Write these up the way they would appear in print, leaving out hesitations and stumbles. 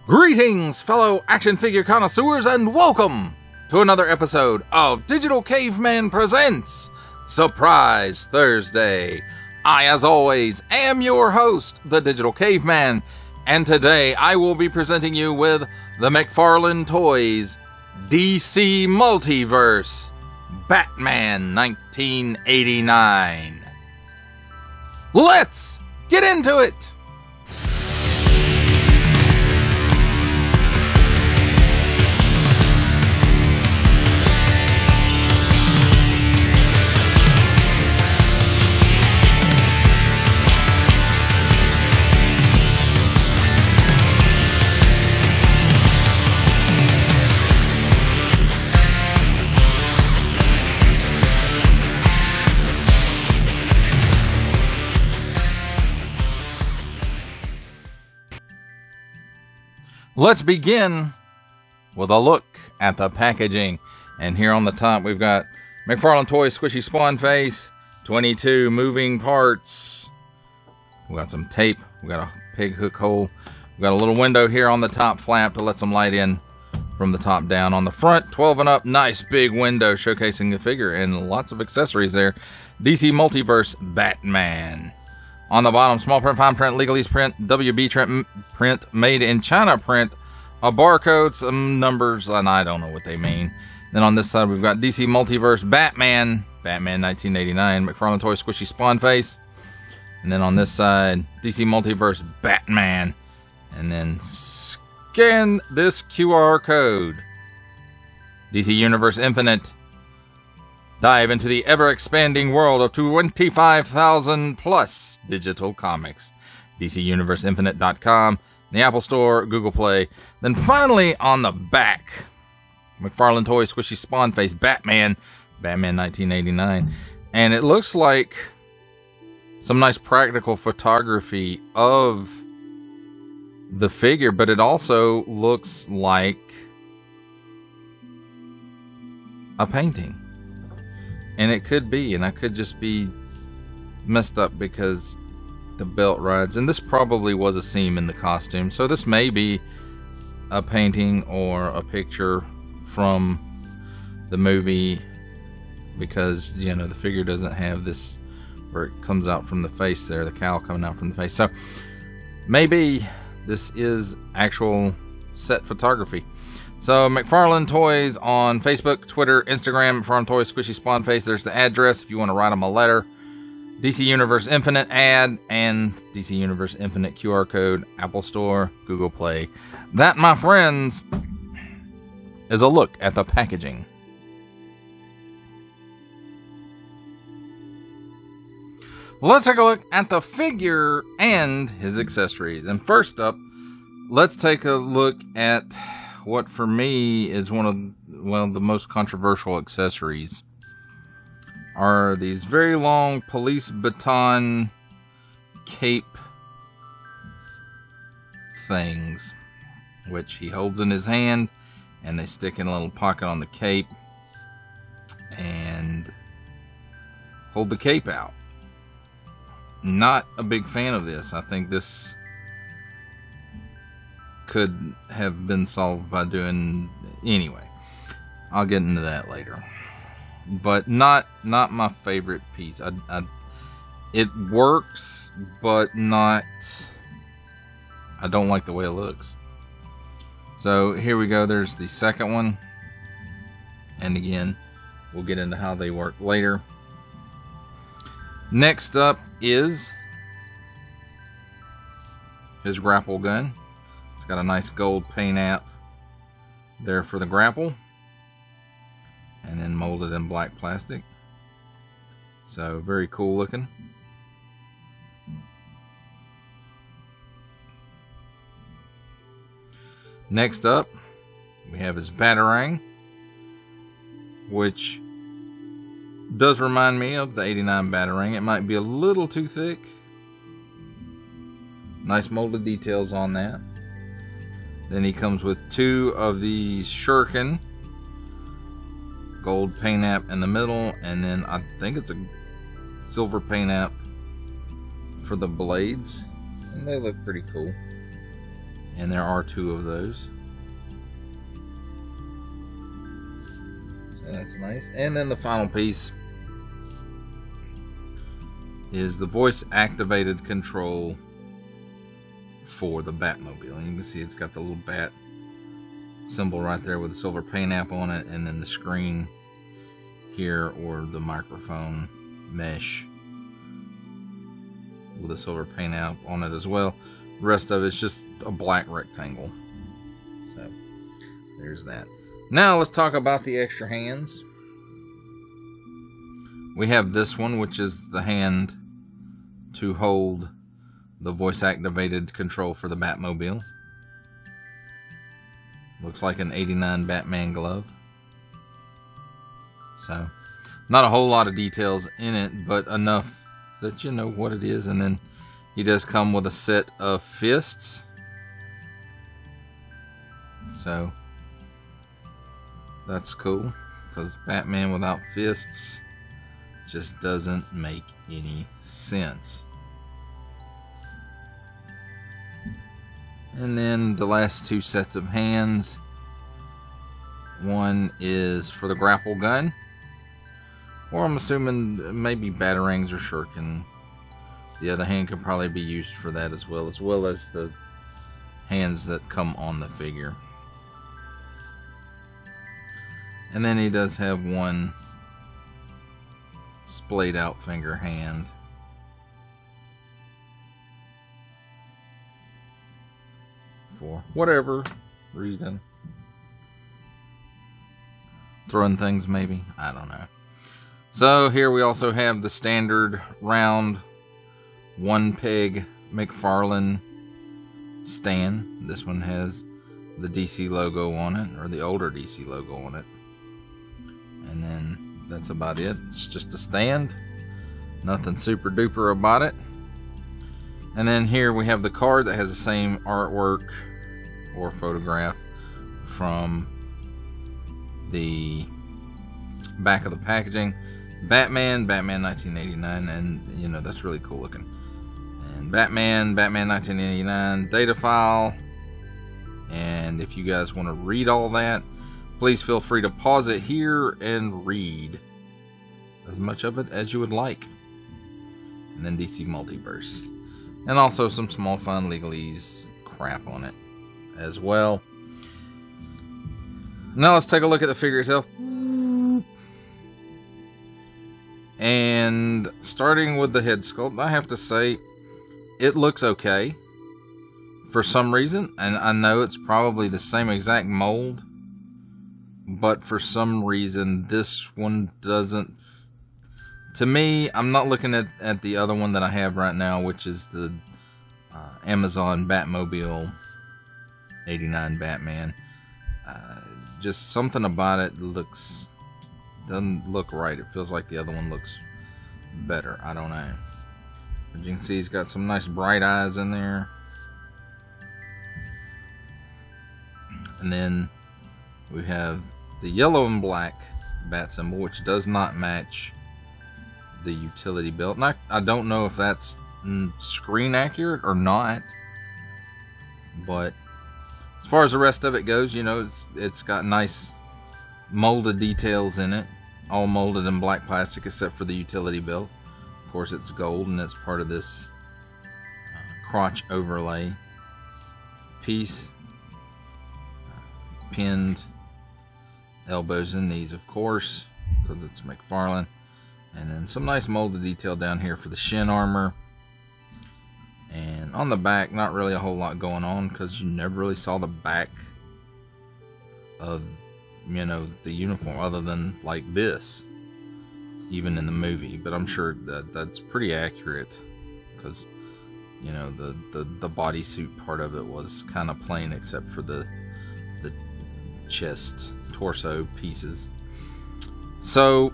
Greetings, fellow action figure connoisseurs, and welcome to another episode of Digital Caveman Presents Surprise Thursday. I, as always, am your host, the Digital Caveman, and today I will be presenting you with the McFarlane Toys DC Multiverse Batman 1989. Let's get into it! Let's begin with a look at the packaging. And here on the top, we've got McFarlane Toys Squishy Spawn Face, 22 moving parts. We got some tape. We got a pig hook hole. We got a little window here on the top flap to let some light in from the top down. On the front, 12 and up, nice big window showcasing the figure and lots of accessories there. DC Multiverse Batman. On the bottom, small print, fine print, legalese print, WB print, made in China print, a barcode, some numbers, and I don't know what they mean. Then on this side, we've got DC Multiverse Batman, Batman 1989, McFarlane Toys Squishy Spawn Face. And then on this side, DC Multiverse Batman. And then scan this QR code. DC Universe Infinite. Dive into the ever-expanding world of 25,000 plus digital comics. DCUniverseInfinite.com, the Apple Store, Google Play. Then finally on the back, McFarlane Toys Squishy Spawn Face Batman, Batman 1989. And it looks like some nice practical photography of the figure, but it also looks like a painting. And it could be, and I could just be messed up because the belt rides. And this probably was a seam in the costume. So this may be a painting or a picture from the movie because, you know, the figure doesn't have this where it comes out from the face there, the cowl coming out from the face. So maybe this is actual set photography. So, McFarlane Toys on Facebook, Twitter, Instagram, McFarlane Toys Squishy Spawn Face. There's the address if you want to write them a letter. DC Universe Infinite ad and DC Universe Infinite QR code, Apple Store, Google Play. That, my friends, is a look at the packaging. Let's take a look at the figure and his accessories. And first up, let's take a look at what for me is one of, well, the most controversial accessories are these very long police baton cape things, which he holds in his hand and they stick in a little pocket on the cape and hold the cape out. Not a big fan of this. I think this could have been solved by doing anyway. I'll get into that later, but not my favorite piece. It works, but not. I don't like the way it looks. So here we go. There's the second one, and again, we'll get into how they work later. Next up is his grapple gun. It's got a nice gold paint app there for the grapple, and then molded in black plastic. So very cool looking. Next up, we have his Batarang, which does remind me of the 89 Batarang. It might be a little too thick. Nice molded details on that. Then he comes with two of these Shuriken. Gold paint app in the middle, and then I think it's a silver paint app for the blades, and they look pretty cool. And there are 2 of those. So that's nice. And then the final piece is the voice activated control for the Batmobile. And you can see it's got the little bat symbol right there with the silver paint app on it, and then the screen here, or the microphone mesh with a silver paint app on it as well. The rest of it's just a black rectangle. So there's that. Now let's talk about the extra hands. We have this one, which is the hand to hold the voice activated control for the Batmobile. Looks like an '89 Batman glove. So not a whole lot of details in it, but enough that you know what it is. And then he does come with a set of fists. So that's cool, because Batman without fists just doesn't make any sense. And then the last 2 sets of hands. One is for the grapple gun, or I'm assuming maybe batarangs or shuriken. The other hand could probably be used for that as well as the hands that come on the figure. And then he does have one splayed out finger hand. For whatever reason. Throwing things maybe? I don't know. So here we also have the standard round 1-peg McFarlane stand. This one has the DC logo on it, or the older DC logo on it. And then that's about it. It's just a stand. Nothing super duper about it. And then here we have the card that has the same artwork or photograph from the back of the packaging. Batman 1989, and you know, that's really cool looking. And Batman 1989 data file. And if you guys want to read all that, please feel free to pause it here and read as much of it as you would like. And then DC Multiverse. And also some small fun legalese crap on it as well. Now let's take a look at the figure itself. And starting with the head sculpt, I have to say it looks okay for some reason. And I know it's probably the same exact mold, but for some reason this one doesn't. To me, I'm not looking at the other one that I have right now, which is the Amazon Batmobile '89 Batman. Just something about it doesn't look right. It feels like the other one looks better. I don't know. As you can see, he's got some nice bright eyes in there. And then we have the yellow and black bat symbol, which does not match the utility belt. And I don't know if that's screen accurate or not. But as far as the rest of it goes, you know, it's got nice molded details in it. All molded in black plastic except for the utility belt. Of course, it's gold, and it's part of this crotch overlay piece. Pinned elbows and knees, of course, because it's McFarlane. And then some nice molded detail down here for the shin armor. And on the back, not really a whole lot going on, because you never really saw the back of, you know, the uniform, other than like this, even in the movie. But I'm sure that's pretty accurate, because, you know, the bodysuit part of it was kind of plain except for the chest, torso pieces. So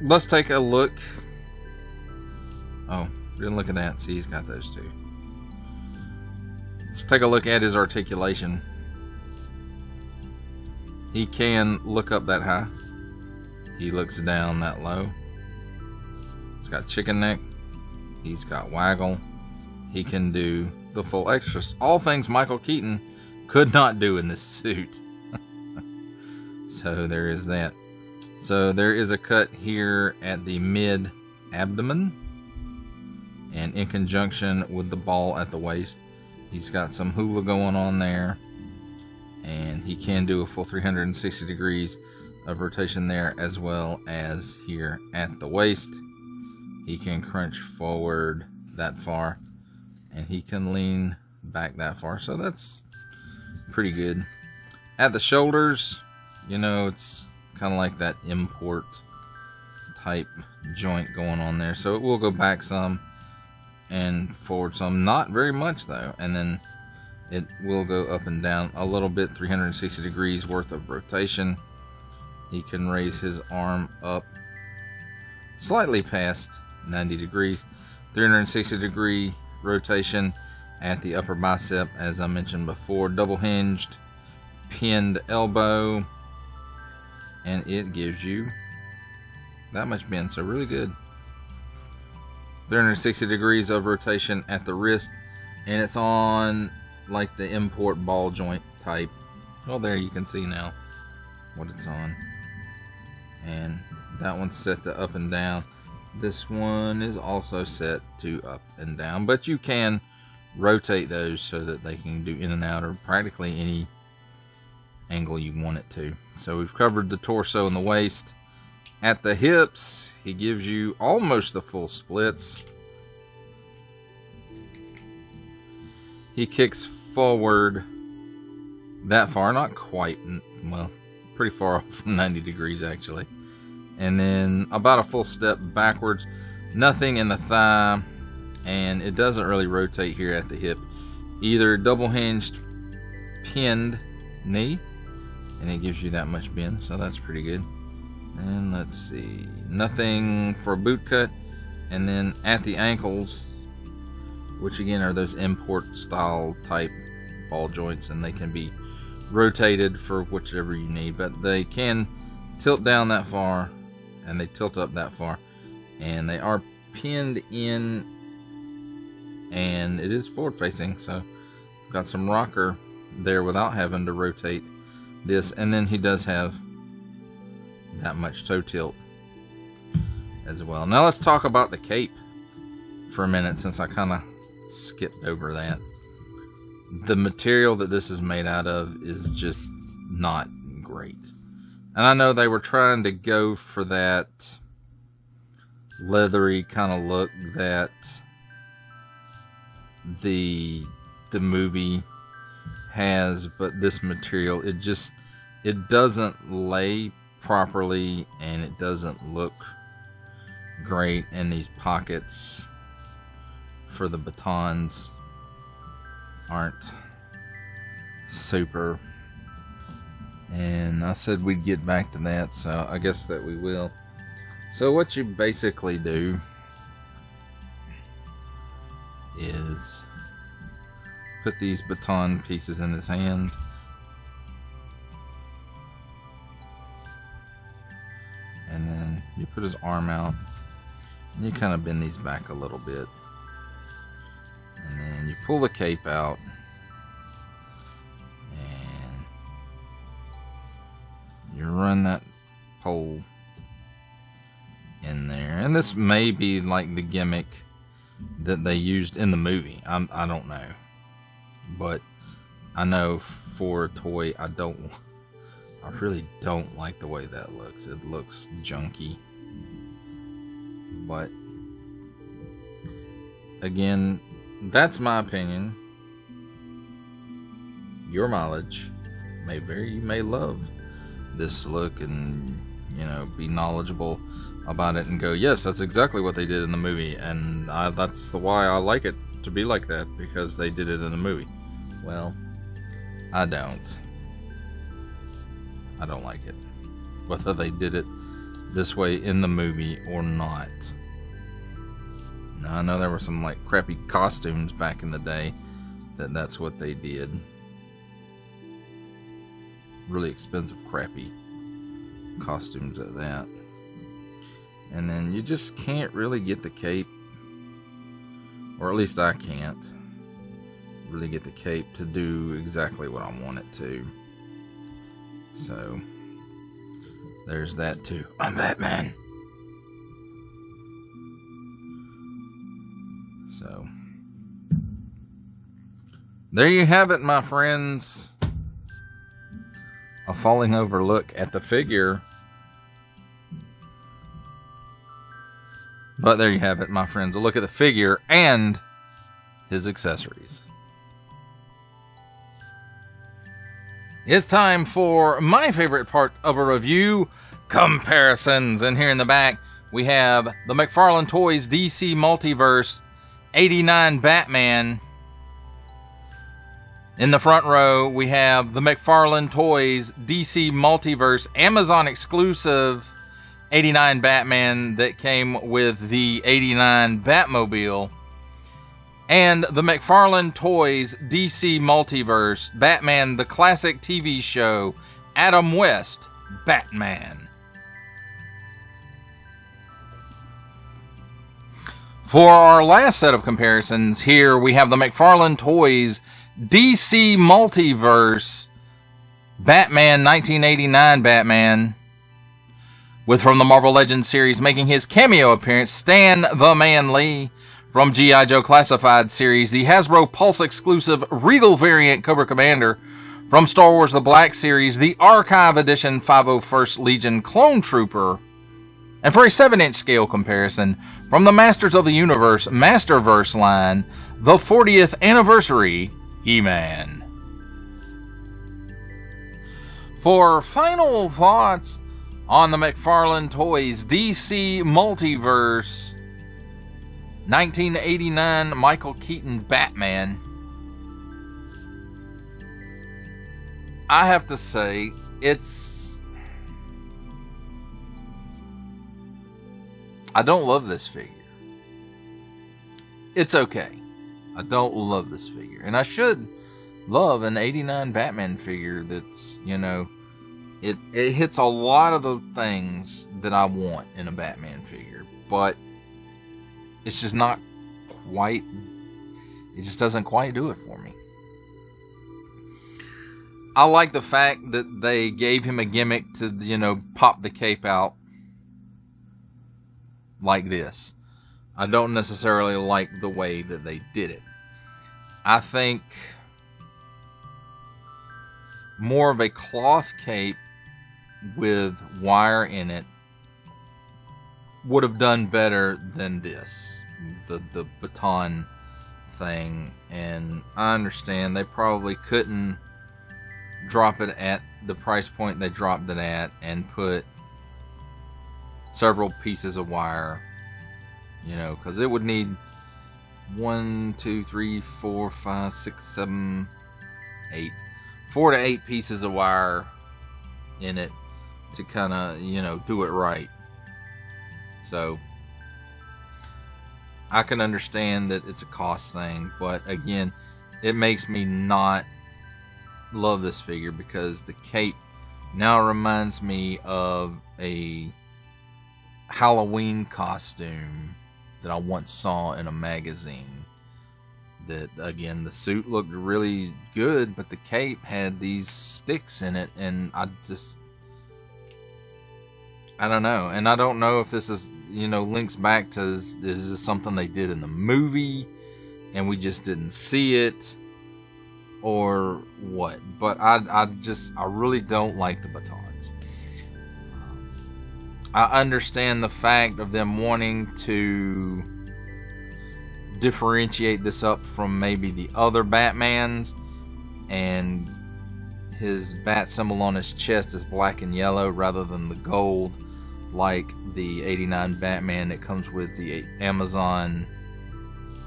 let's take a look. Oh, didn't look at that. See, he's got those too. Let's take a look at his articulation. He can look up that high. He looks down that low. It's got chicken neck. He's got waggle. He can do the full extras. All things Michael Keaton could not do in this suit. So there is that. So there is a cut here at the mid-abdomen. And in conjunction with the ball at the waist, he's got some hula going on there. And he can do a full 360 degrees of rotation there, as well as here at the waist. He can crunch forward that far, and he can lean back that far. So that's pretty good. At the shoulders, you know, it's kind of like that import type joint going on there. So it will go back some and forward some. Not very much though. And then it will go up and down a little bit, 360 degrees worth of rotation. He can raise his arm up slightly past 90 degrees. 360 degree rotation at the upper bicep, as I mentioned before. Double hinged, pinned elbow. And it gives you that much bend. So really good. 360 degrees of rotation at the wrist. And it's on like the import ball joint type. Well, there you can see now what it's on. And that one's set to up and down. This one is also set to up and down, but you can rotate those so that they can do in and out or practically any angle you want it to. So we've covered the torso and the waist. At the hips, he gives you almost the full splits. He kicks forward that far, not quite, well, pretty far off from 90 degrees actually. And then about a full step backwards, nothing in the thigh, and it doesn't really rotate here at the hip. Either double hinged, pinned knee, and it gives you that much bend, so that's pretty good. And let's see, nothing for a boot cut. And then at the ankles, which again are those import style type ball joints, and they can be rotated for whichever you need, but they can tilt down that far and they tilt up that far, and they are pinned in, and it is forward facing, so got some rocker there without having to rotate this. And then he does have that much toe tilt as well. Now let's talk about the cape for a minute, since I kind of skipped over that. The material that this is made out of is just not great. And I know they were trying to go for that leathery kind of look that the movie has, but this material, it doesn't lay properly, and it doesn't look great. And these pockets for the batons aren't super. And I said we'd get back to that, so I guess that we will. So what you basically do is put these baton pieces in his hand, and then you put his arm out, and you kind of bend these back a little bit, and then you pull the cape out, and you run that pole in there. And this may be like the gimmick that they used in the movie. I don't know, but I know for a toy, I really don't like the way that looks. It looks junky. But again, that's my opinion. Your mileage may vary. You may love this look and, you know, be knowledgeable about it and go, yes, that's exactly what they did in the movie, and that's why I like it to be like that, because they did it in the movie. Well, I don't like it, whether they did it this way in the movie or not. Now, I know there were some like crappy costumes back in the day that's what they did. Really expensive, crappy costumes at that. And then you just can't really get the cape Or at least I can't really get the cape to do exactly what I want it to. So, there's that too. I'm Batman. So, there you have it, my friends. A falling over look at the figure. But there you have it, my friends. A look at the figure and his accessories. It's time for my favorite part of a review, comparisons. And here in the back, we have the McFarlane Toys DC Multiverse 89 Batman. In the front row, we have the McFarlane Toys DC Multiverse Amazon exclusive 89 Batman that came with the 89 Batmobile. And the McFarlane Toys DC Multiverse Batman the Classic TV Show Adam West Batman. For our last set of comparisons, here we have the McFarlane Toys DC Multiverse Batman 1989 Batman, with from the Marvel Legends series making his cameo appearance Stan the Man Lee. From G.I. Joe Classified series, the Hasbro Pulse exclusive Regal variant Cobra Commander. From Star Wars The Black series, the Archive Edition 501st Legion Clone Trooper. And for a 7-inch scale comparison, from the Masters of the Universe Masterverse line, the 40th Anniversary He-Man. For final thoughts on the McFarlane Toys DC Multiverse 1989 Michael Keaton Batman, I have to say, I don't love this figure. It's okay. I don't love this figure. And I should love an 89 Batman figure that's, you know, it hits a lot of the things that I want in a Batman figure. But it's just not quite, it just doesn't quite do it for me. I like the fact that they gave him a gimmick to, you know, pop the cape out like this. I don't necessarily like the way that they did it. I think more of a cloth cape with wire in it would have done better than this, the baton thing. And I understand they probably couldn't drop it at the price point they dropped it at and put several pieces of wire, you know, because it would need 4 to 8 pieces of wire in it to kind of, you know, do it right. So I can understand that it's a cost thing, but again, it makes me not love this figure because the cape now reminds me of a Halloween costume that I once saw in a magazine. That, again, the suit looked really good, but the cape had these sticks in it, and I don't know. And I don't know if this is, you know, links back to, is this something they did in the movie and we just didn't see it, or what? But I really don't like the batons. I understand the fact of them wanting to differentiate this up from maybe the other Batmans, and his bat symbol on his chest is black and yellow rather than the gold like the 89 Batman that comes with the Amazon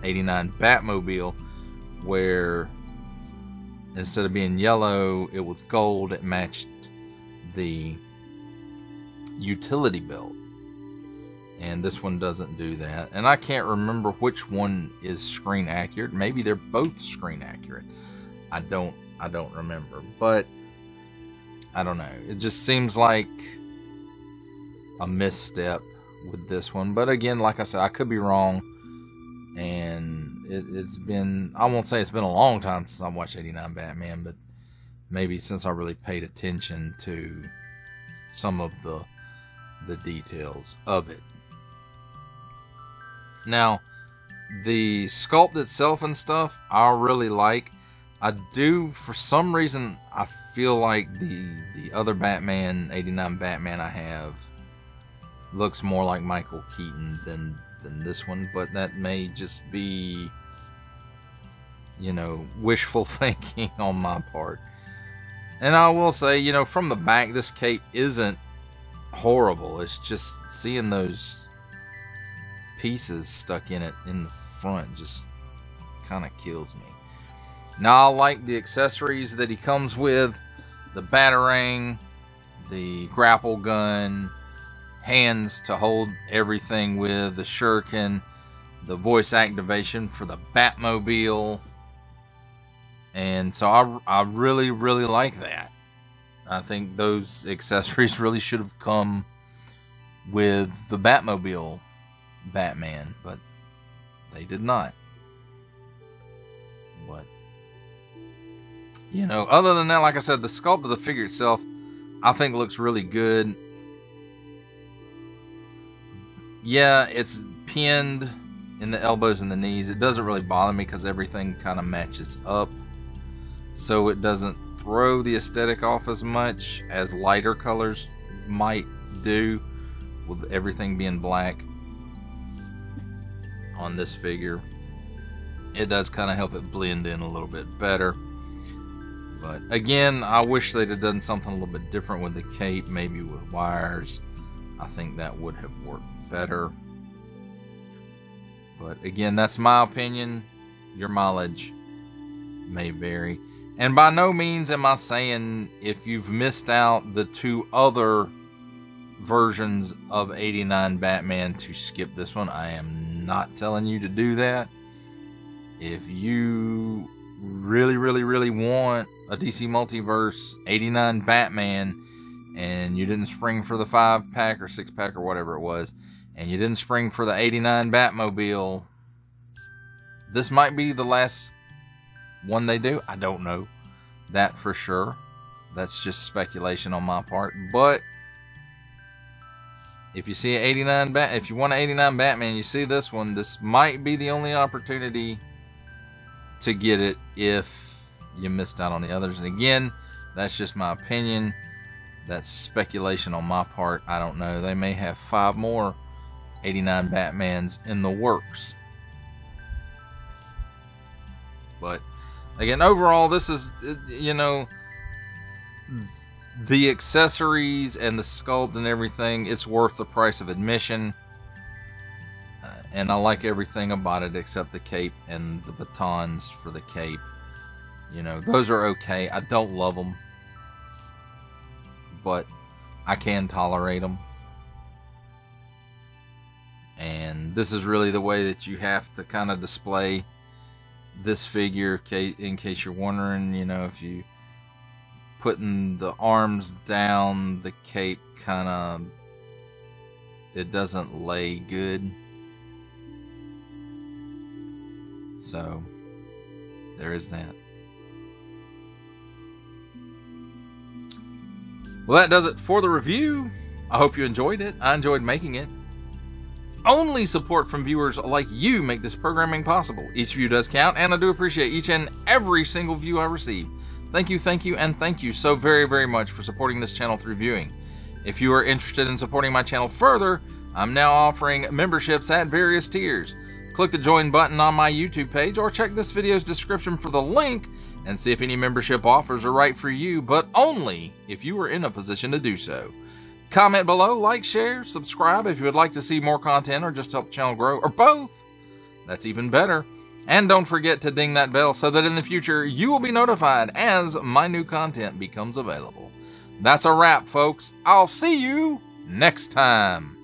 89 Batmobile, where instead of being yellow it was gold. It matched the utility belt, and this one doesn't do that. And I can't remember which one is screen accurate. Maybe they're both screen accurate. I don't remember, but I don't know. It just seems like a misstep with this one. But again, like I said, I could be wrong, and It's been, I won't say it's been a long time since I watched 89 Batman, but maybe since I really paid attention to some of the details of it. Now, the sculpt itself and stuff, I really like. I do, for some reason, I feel like the other Batman, 89 Batman I have, looks more like Michael Keaton than this one, but that may just be, you know, wishful thinking on my part. And I will say, you know, from the back, this cape isn't horrible. It's just seeing those pieces stuck in it in the front just kind of kills me. Now, I like the accessories that he comes with: the batarang, the grapple gun, hands to hold everything with, the shuriken, the voice activation for the Batmobile. And so I really, really like that. I think those accessories really should have come with the Batmobile Batman, but they did not. But, you know, other than that, like I said, the sculpt of the figure itself, I think looks really good. Yeah, it's pinned in the elbows and the knees. It doesn't really bother me because everything kind of matches up, so it doesn't throw the aesthetic off as much as lighter colors might do, with everything being black on this figure. It does kind of help it blend in a little bit better. But again, I wish they'd have done something a little bit different with the cape, maybe with wires. I think that would have worked better. But again, that's my opinion. Your mileage may vary. And by no means am I saying if you've missed out the two other versions of 89 Batman to skip this one. I am not telling you to do that. If you really, really, really want a DC Multiverse 89 Batman and you didn't spring for the 5-pack or 6-pack or whatever it was, and you didn't spring for the 89 Batmobile, this might be the last one they do. I don't know that for sure. That's just speculation on my part. But if you see an 89 if you want an 89 Batman, you see this one, this might be the only opportunity to get it if you missed out on the others. And again, that's just my opinion. That's speculation on my part. I don't know. They may have 5 more 89 Batmans in the works. But again, overall, this is, you know, the accessories and the sculpt and everything, it's worth the price of admission. And I like everything about it except the cape and the batons for the cape. You know, those are okay. I don't love them, but I can tolerate them. And this is really the way that you have to kind of display this figure, in case you're wondering. You know, if you putting the arms down, the cape kind of, it doesn't lay good. So there is that. Well, that does it for the review. I hope you enjoyed it. I enjoyed making it. Only support from viewers like you make this programming possible. Each view does count, and I do appreciate each and every single view I receive. Thank you, and thank you so very, very much for supporting this channel through viewing. If you are interested in supporting my channel further, I'm now offering memberships at various tiers. Click the join button on my YouTube page, or check this video's description for the link and see if any membership offers are right for you, but only if you are in a position to do so. Comment below, like, share, subscribe if you would like to see more content or just help the channel grow, or both. That's even better. And don't forget to ding that bell so that in the future you will be notified as my new content becomes available. That's a wrap, folks. I'll see you next time.